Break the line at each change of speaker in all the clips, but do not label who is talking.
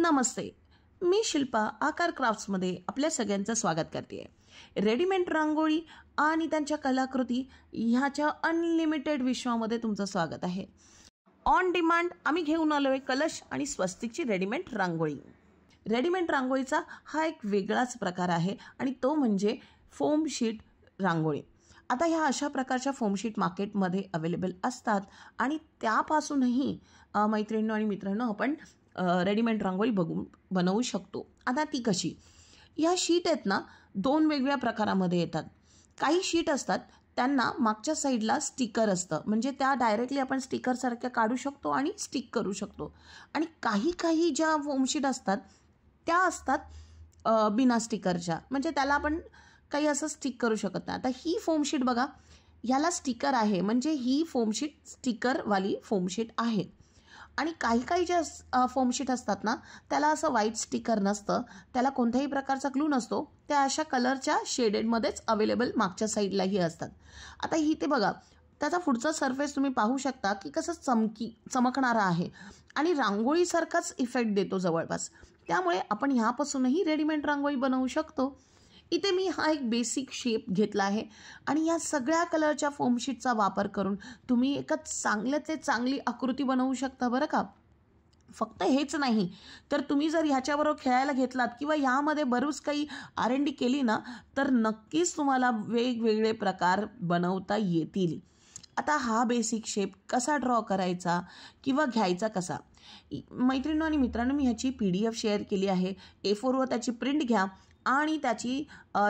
नमस्ते, मी शिल्पा आकार क्राफ्ट्समध्ये आपल्या सगळ्यांचं स्वागत करते. रेडीमेड रांगोळी आणि त्यांच्या कलाकृती ह्याच्या अनलिमिटेड विश्वामध्ये तुमचं स्वागत आहे. ऑन डिमांड आम्ही घेऊन आलो आहे कलश आणि स्वस्तिकची रेडीमेड रांगोळी. रेडीमेड रांगोळीचा हा एक वेगळाच प्रकार आहे आणि तो म्हणजे फोम शीट रांगोळी. आता ह्या अशा प्रकारच्या फोम शीट मार्केटमध्ये अवेलेबल असतात आणि त्यापासूनही मैत्रिणींनो आणि मित्रांनो आपण रेडीमेड रांगोळी बनवू शकतो. आता ती कशी? या शीट आहेत ना, दोन वेगवेगळ्या प्रकारामध्ये येतात. काही शीट असतात त्यांना मागच्या साईडला स्टिकर असतं, म्हणजे त्या डायरेक्टली आपण स्टिकरसारख्या काढू शकतो आणि स्टिक करू शकतो. आणि काही ज्या फोम शीट असतात त्या असतात बिना स्टिकरच्या, म्हणजे त्याला आपण काही असं स्टिक करू शकत नाही. आता ही फोम शीट बघा, ह्याला स्टिकर आहे, म्हणजे ही फोम शीट स्टिकरवाली फोम शीट आहे. आणि काही ज्या फोम शीट असतात ना, त्याला असं व्हाईट स्टिकर नसतं, त्याला कोणत्याही प्रकारचा क्लू नसतो, त्या अशा कलरच्या शेडेडमध्येच अवेलेबल मागच्या साईडलाही असतात. आता ही ते बघा, त्याचा पुढचा सरफेस तुम्ही पाहू शकता की कसं चमकणारा आहे आणि रांगोळीसारखाच इफेक्ट देतो जवळपास. त्यामुळे आपण ह्यापासूनही रेडीमेड रांगोळी बनवू शकतो. इथे मी हा एक बेसिक शेप घेतला आहे आणि या सगळ्या कलरच्या फोम शीटचा वापर करून तुम्ही एका चांगली आकृती बनवू शकता बरं का. फक्त हेच नाही तर तुम्ही जर ह्याच्याबरोबर खेळायला घेतलात किंवा यामध्ये बरीच काही R&D केली ना, तर नक्कीच तुम्हाला वेगवेगळे प्रकार बनवता येतील. आता हा बेसिक शेप कसा ड्रॉ करायचा किंवा घ्यायचा कसा, मैत्रिणींनो आणि मित्रांनो, मी ह्याची PDF शेअर केली आहे. A4वर त्याची प्रिंट घ्या आणि त्याची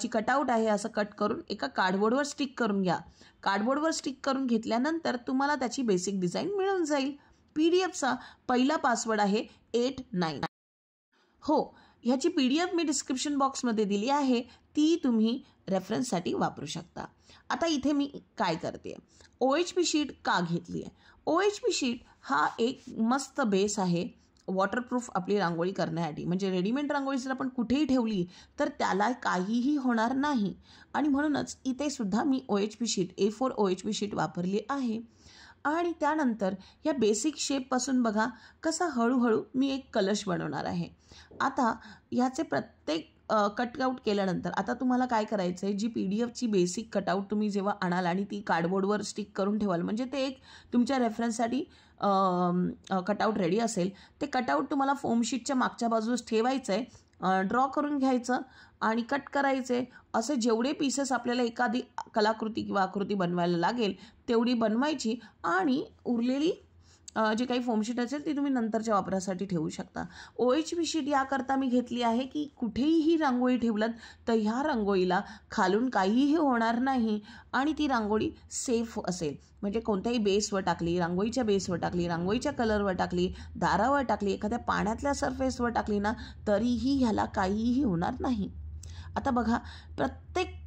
जी कटआउट आहे असं कट करून एका कार्डबोर्डवर स्टिक करून घ्या. कार्डबोर्डवर स्टिक करून घेतल्यानंतर तुम्हाला त्याची बेसिक डिझाईन मिळून जाईल. PDFचा पहिला पासवर्ड आहे 89. हो, ह्याची PDF मी डिस्क्रिप्शन बॉक्समध्ये दिली आहे, ती तुम्ही रेफरन्ससाठी वापरू शकता. आता इथे मी काय करते, OHP शीट का घेतली आहे? OHP शीट हा एक मस्त बेस आहे वॉटरप्रूफ आपली रांगोळी करण्यासाठी. म्हणजे रेडीमेड रांगोळी जर आपण कुठेही ठेवली तर त्याला काहीही होणार नाही आणि म्हणूनच इथे सुद्धा मी OHP sheet A4 OHP sheet वापरली आहे. आणि त्यानंतर या बेसिक शेपपासून बघा कसा हळूहळू मी एक कलश बनवणार आहे. आता याचे प्रत्येक कटआउट केल्यानंतर आता तुम्हाला काय करायचं आहे, जी PDFची बेसिक कटआउट तुम्ही जेव्हा आणाल आणि ती कार्डबोर्डवर स्टिक करून ठेवाल, म्हणजे ते एक तुमच्या रेफरन्ससाठी कटआउट रेडी असेल. ते कटआउट तुम्हाला फोम शीटच्या मागच्या बाजूस ठेवायचं आहे, ड्रॉ करून घ्यायचं आणि कट करायचे. असे जेवढे पीसेस आपल्याला एखादी कलाकृती किंवा आकृती बनवायला लागेल तेवढी बनवायची आणि उरलेली जी काही फोम शीट असेल ती तुम्ही नंतरच्या वापरासाठी ठेवू शकता. OHP शीट याकरता मी घेतली आहे की कुठेही रांगोळी ठेवलात तर ह्या रांगोळीला खालून काहीही होणार नाही आणि ती रांगोळी सेफ असेल. म्हणजे कोणत्याही बेसवर टाकली, रांगोळीच्या बेसवर टाकली, रांगोळीच्या कलरवर टाकली, दारावर टाकली, एखाद्या पाण्यातल्या सरफेसवर टाकली ना, तरीही ह्याला काहीही होणार नाही. आता बघा, प्रत्येक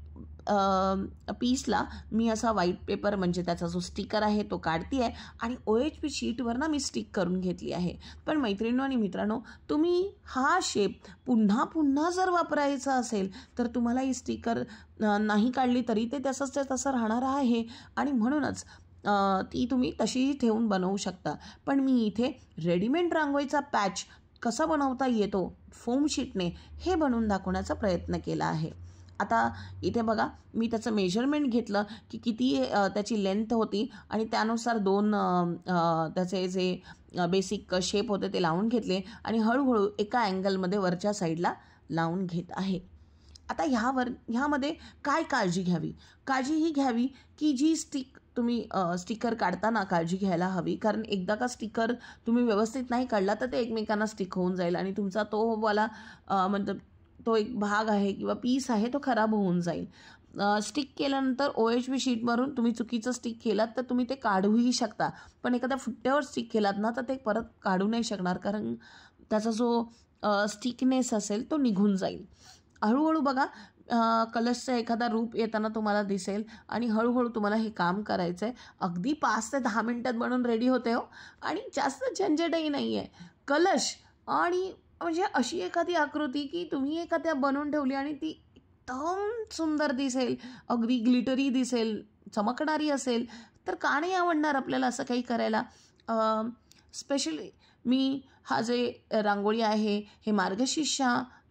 पीसला मी असा व्हाईट पेपर, म्हणजे त्याचा जो स्टिकर आहे तो काढते आहे आणि OHP शीटवर ना मी स्टिक करून घेतली आहे. पण मैत्रिणींनो आणि मित्रांनो, तुम्ही हा शेप पुन्हा जर वापरायचा असेल तर तुम्हाला ही स्टिकर नाही काढली तरी ते तसं राहणार आहे आणि म्हणूनच ती तुम्ही तशीही ठेवून बनवू शकता. पण मी इथे रेडीमेड रांगोळीचा पॅच कसा बनवता येतो फोम शीटने हे बनवून दाखवण्याचा प्रयत्न केला आहे. आता इथे बघा, मी त्याचं मेजरमेंट घेतलं की किती त्याची लेंथ होती आणि त्यानुसार दोन त्याचे जे बेसिक शेप होते ते लावून घेतले आणि हळूहळू एका अँगलमध्ये वरच्या साईडला लावून घेत आहे. आता ह्यामध्ये काय काळजी घ्यावी? काळजी ही घ्यावी की जी स्टिकर काढताना काळजी घ्यायला हवी, कारण एकदा का स्टिकर तुम्ही व्यवस्थित नाही काढला तर ते एकमेकांना स्टिक होऊन जाईल आणि तुमचा तो वाला मतलब तो एक भाग आहे किंवा पीस आहे तो खराब होऊन जाईल. स्टिक केल्यानंतर OHP शीटवरून तुम्ही चुकीचं स्टिक केलात तर तुम्ही ते काढूही शकता, पण एखाद्या फुट्ट्यावर स्टिक केलात ना तर ते परत काढू नाही शकणार, कारण त्याचा जो स्टिकनेस असेल तो निघून जाईल. हळूहळू बघा, कलशचं एखादा रूप येताना तुम्हाला दिसेल आणि हळूहळू तुम्हाला हे काम करायचं आहे. अगदी 5 ते 10 मिनटात बनवून रेडी होते हो आणि जास्त झंझटही नाही आहे. कलश आणि म्हणजे अशी एखादी आकृती की तुम्ही एखाद्या बनवून ठेवली आणि ती एकदम सुंदर दिसेल, अगदी ग्लिटरी दिसेल, चमकणारी असेल तर का नाही आवडणार आपल्याला असं काही करायला. स्पेशली मी हा जे रांगोळी आहे हे मार्गशीर्ष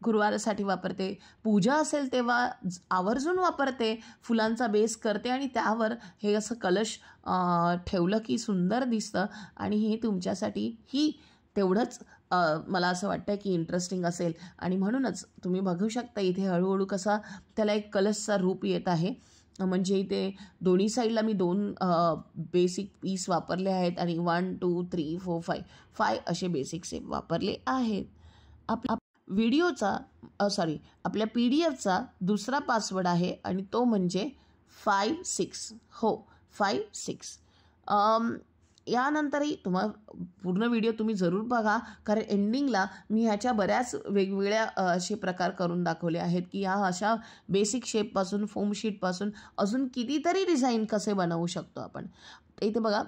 गुरुवारासाठी वापरते. पूजा असेल तेव्हा आवर्जून वापरते. फुलांचा बेस करते आणि त्यावर हे असं कलश ठेवलं की सुंदर दिसतं आणि हे तुमच्यासाठी ही तेवढंच मला असं वाटतं की इंटरेस्टिंग असेल. आणि म्हणूनच तुम्ही बघू शकता इथे हळूहळू कसा त्याला एक कलशचा रूप येत आहे. म्हणजे इथे दोन्ही साईडला मी 2 बेसिक पीस वापरले आहेत आणि 1 2 3 4 5 असे बेसिक शेप वापरले आहेत. व्हिडिओचा आपल्या PDF दुसरा पासवर्ड आहे आणि तो म्हणजे 56. हो, 56. यानंतरही पूर्ण व्हिडिओ तुम्ही जरूर बघा, कारण एंडिंगला मी ह्याच्या बऱ्याच वेगवेगळ्या असे प्रकार करून दाखवले आहेत की ह्या अशा बेसिक शेपपासून, फोम शीटपासून अजून कितीतरी डिझाईन कसे बनवू शकतो आपण. इथे बघा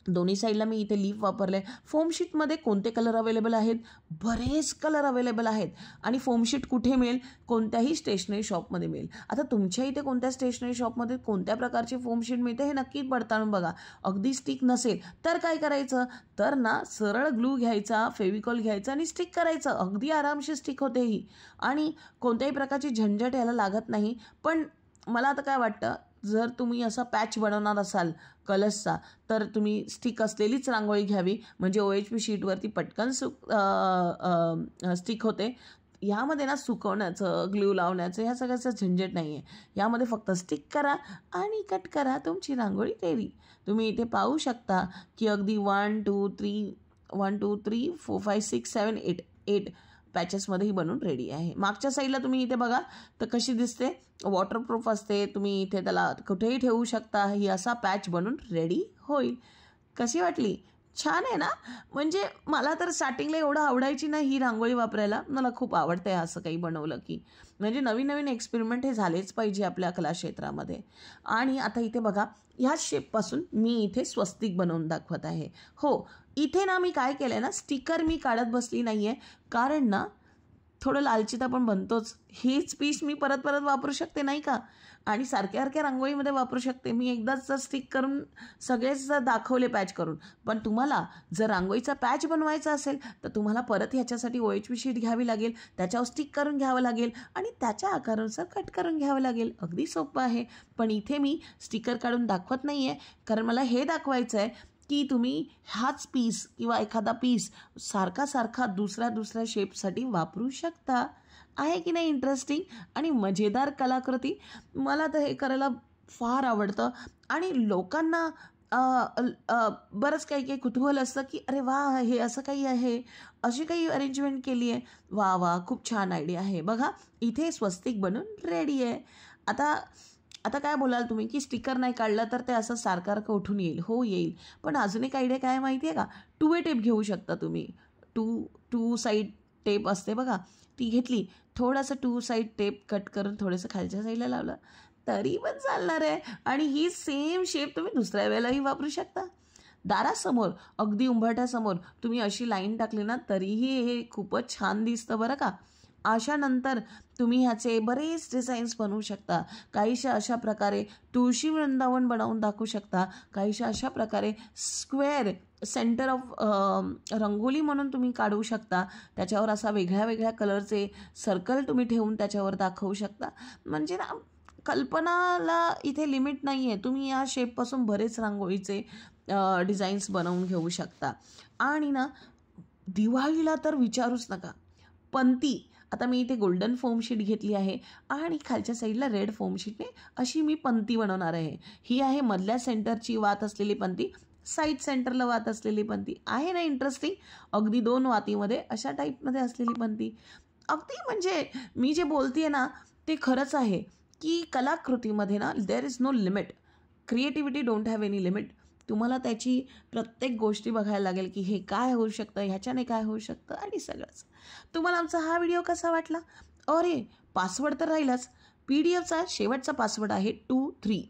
दोन्ही साईडला मी इथे लीफ वापरले. फोम शीटमध्ये कोणते कलर अवेलेबल आहेत? बरेच कलर अवेलेबल आहेत. आणि फोम शीट कुठे मिळेल? कोणत्याही स्टेशनरी शॉपमध्ये मिळेल. आता तुमच्या इथे कोणत्या स्टेशनरी शॉपमध्ये कोणत्या प्रकारचे फोम शीट मिळते हे नक्की पडताळून बघा. अगदी स्टिक नसेल तर काय करायचं? तर ना सरळ ग्लू घ्यायचा, फेविकॉल घ्यायचा आणि स्टिक करायचं. अगदी आरामशीर स्टिक होते ही आणि कोणत्याही प्रकारची झंझट याला लागत नाही. पण मला आता काय वाटतं, जर तुम्ही असा पॅच बनवणार असाल कलशचा तर तुम्ही स्टिक असलेलीच रांगोळी घ्यावी, म्हणजे OHP शीटवरती पटकन स्टिक होते. यामध्ये ना सुकवण्याचं, ग्लू लावण्याचं ह्या सगळ्याचं झंझट नाही आहे. यामध्ये फक्त स्टिक करा आणि कट करा, तुमची रांगोळी रेडी. तुम्ही इथे पाहू शकता की अगदी 1 2 3 4 5 6 7 8 पॅचेसमध्ये ही बनवून रेडी आहे. मागच्या साईडला तुम्ही इथे बघा तर कशी दिसते, वॉटरप्रूफ असते. तुम्ही इथे त्याला कुठेही ठेवू शकता. ही असा पॅच बनून रेडी होईल. कशी वाटली? छान आहे ना? म्हणजे मला तर स्टार्टिंगला एवढं आवडायची ना ही रांगोळी वापरायला. मला खूप आवडते असं काही बनवलं की. म्हणजे नवीन नवीन एक्सपेरिमेंट हे झालेच पाहिजे आपल्या कलाक्षेत्रामध्ये. आणि आता इथे बघा ह्या शेपपासून मी इथे स्वस्तिक बनवून दाखवत आहे. हो, इथे ना मी काय केलं आहे ना, स्टिकर मी काढत बसली नाही आहे, कारण ना थोडं लालचीत आपण बनतोच. हेच पीस मी परत परत वापरू शकते नाही का, आणि सारख्या रांगोळीमध्ये वापरू शकते. मी एकदाच जर स्टिक करून सगळेच जर दाखवले पॅच करून, पण तुम्हाला जर रांगोळीचा पॅच बनवायचा असेल तर तुम्हाला परत ह्याच्यासाठी OHP शीट घ्यावी लागेल, त्याच्यावर स्टिक करून घ्यावं लागेल आणि त्याच्या आकारानुसार कट करून घ्यावं लागेल. अगदी सोपं आहे. पण इथे मी स्टिकर काढून दाखवत नाही आहे, कारण मला हे दाखवायचं आहे की तुम्ही हाच पीस किंवा एखादा पीस सारखा दुसऱ्या शेपसाठी वापरू शकता. आहे की नाही इंटरेस्टिंग आणि मजेदार कलाकृती? मला तर हे करायला फार आवडतं. आणि लोकांना बरंच काही कुतूहल असतं की अरे वा, हे असं काही आहे, अशी काही अरेंजमेंट केली आहे. वा, खूप छान आयडिया आहे. बघा इथे स्वस्तिक बनून रेडी आहे. आता काय बोलाल तुम्ही की स्टिकर नाही काढलं तर ते असं सारखं उठून येईल? हो येईल. पण अजून एक आयडिया काय माहिती आहे का? 2way टेप घेऊ शकता तुम्ही. टू साईड टेप असते बघा, ती घेतली, थोडंसं 2 साईड टेप कट करून थोडंसं खालच्या साईडला लावलं तरी पण चालणार आहे. आणि ही सेम शेप तुम्ही दुसऱ्या वेळेलाही वापरू शकता. दारासमोर, अगदी उंबरठ्यासमोर तुम्ही अशी लाईन टाकली ना तरीही हे खूपच छान दिसतं बरं का. अशानंतर तुम्ही ह्याचे बरेच डिझाईन्स बनवू शकता. काहीशा अशा प्रकारे तुळशी वृंदावन बनवून दाखवू शकता. काहीशा अशा प्रकारे स्क्वेअर सेंटर ऑफ रंगोली म्हणून तुम्ही काढू शकता. त्याच्यावर असा वेगळ्या कलरचे सर्कल तुम्ही ठेवून त्याच्यावर दाखवू शकता. म्हणजे ना कल्पनाला इथे लिमिट नाही आहे. तुम्ही या शेपपासून बरेच रांगोळीचे डिझाईन्स बनवून घेऊ शकता. आणि ना दिवाळीला तर विचारूच नका. पंती, आता मी इथे गोल्डन फोम शीट घेतली आहे आणि खालच्या साईडला रेड फोम शीटने अशी मी पंती बनवणार आहे. ही आहे मधल्या सेंटरची वात असलेली पंती, साईड सेंटरला वात असलेली पंती. आहे ना इंटरेस्टिंग? अगदी 2 वातीमध्ये अशा टाईपमध्ये असलेली पंती. अगदी म्हणजे मी जे बोलते ना ते खरंच आहे की कलाकृतीमध्ये ना there is no limit. Creativity don't have any limit. तुम्हाला त्याची प्रत्येक गोष्टी बघायला लागेल की हे काय होऊ शकतं, ह्याच्याने काय होऊ शकतं आणि सगळंच. तुम्हाला आमचा हा व्हिडिओ कसा वाटला? अरे पासवर्ड तर राहिलाच. PDFचा शेवटचा पासवर्ड आहे 23.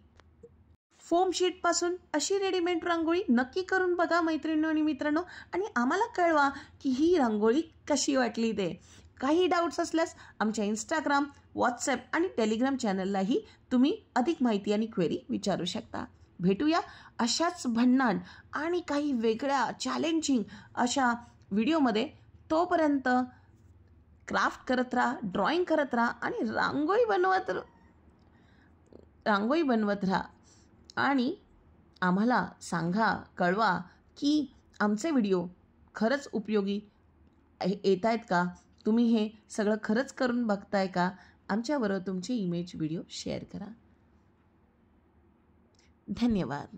फोम शीटपासून अशी रेडीमेड रांगोळी नक्की करून बघा मैत्रिणींनो आणि मित्रांनो, आणि आम्हाला कळवा की ही रांगोळी कशी वाटली ते. काही डाऊट्स असल्यास आमच्या इंस्टाग्राम, व्हॉट्सॲप आणि टेलिग्राम चॅनललाही तुम्ही अधिक माहिती आणि क्वेरी विचारू शकता. भेटूया अशाच भन्नाट आणि काही वेगळ्या चॅलेंजिंग अशा व्हिडिओमध्ये. तोपर्यंत क्राफ्ट करत राहा, ड्रॉइंग करत राहा आणि रांगोळी बनवत राहा आणि आम्हाला सांगा, कळवा की आमचे व्हिडिओ खरंच उपयोगी येत आहेत का? तुम्ही हे सगळं खरंच करून बघताय का? आमच्याबरोबर तुमचे इमेज व्हिडिओ शेअर करा. धन्यवाद.